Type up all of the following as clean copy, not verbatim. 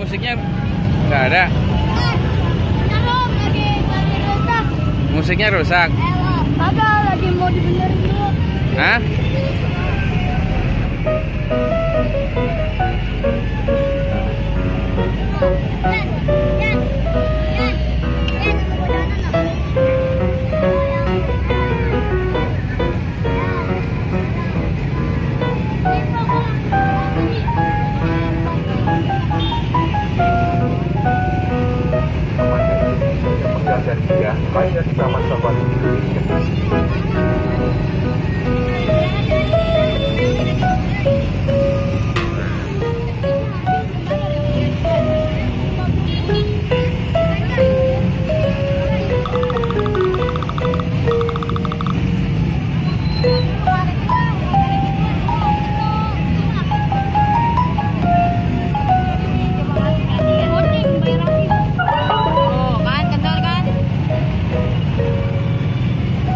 musiknya nggak ada. Musiknya rusak. Ada lagi mau dibenerin dulu. Hah? Baik dari Taman Safari Indonesia.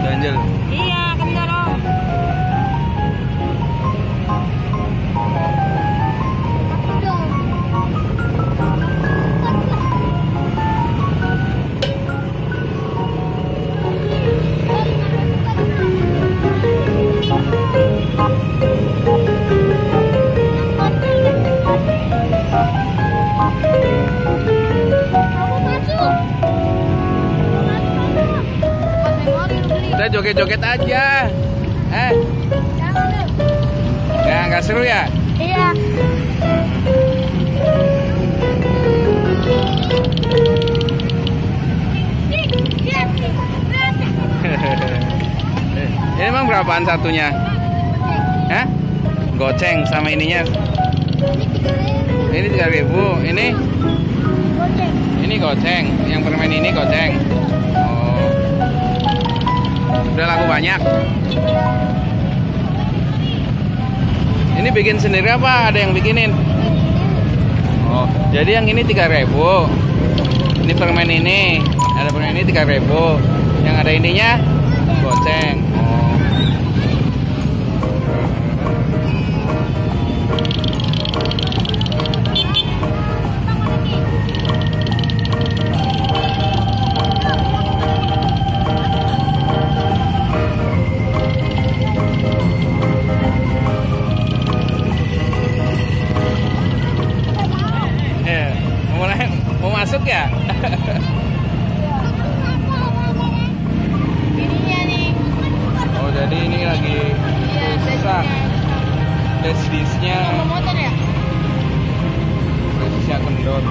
Ganjel. Iya, kendor om. Udah joget-joget aja. Nggak seru ya? Iya. Ini emang berapaan satunya? Hah? Goceng sama ininya. Ini 3.000. Ini goceng. Yang permen ini goceng. Oh. Udah laku banyak. Ini bikin sendiri apa ada yang bikinin? Oh, jadi yang ini 3.000. Ini permen ini. Ada permen ini 3.000. Yang ada ininya goceng. Oh. Mau masuk ya? Ininya nih. Oh, jadi ini lagi rusak. Desdisnya. Mau motor ya? Desdisnya kendor.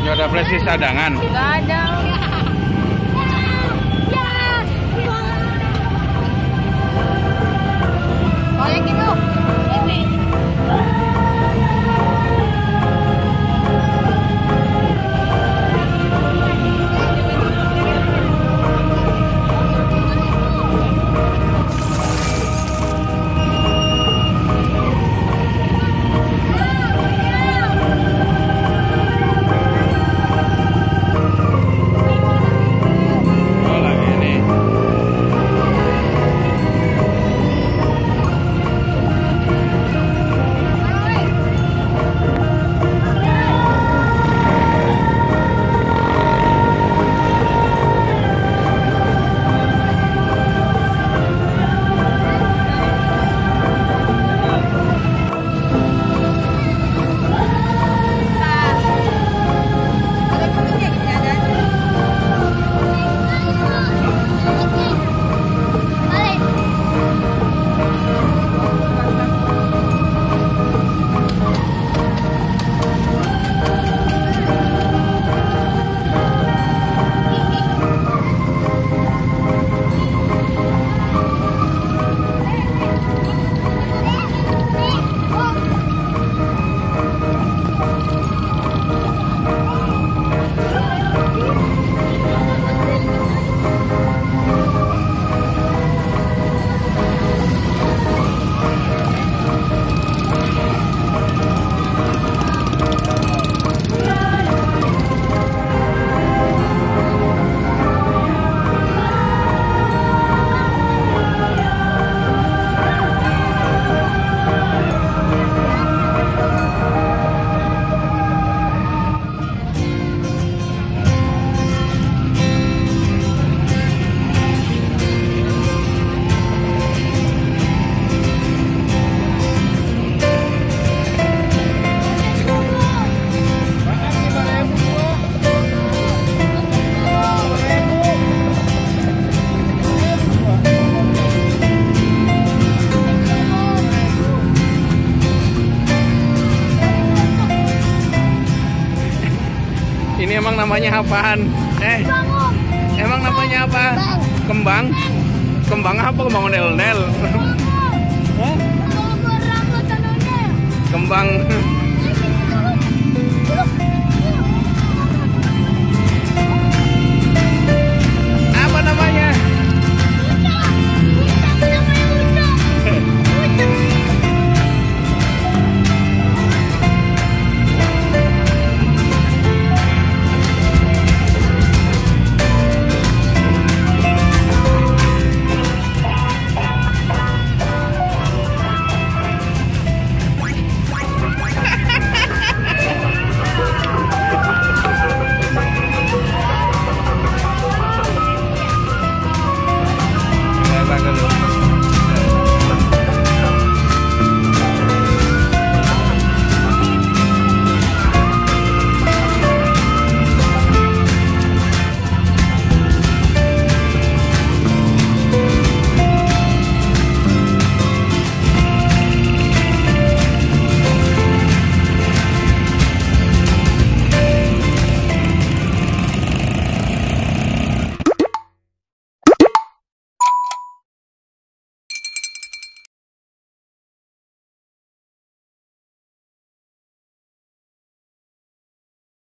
Nggak ada flashdisk cadangan. Nggak ada. Oh yang gitu. Ini. emang namanya apaan? Bangun. Emang namanya apa? Kembang? Kembang apa? Kembang ondel-ondel? Hah? Kalau rambut tanahnya. Kembang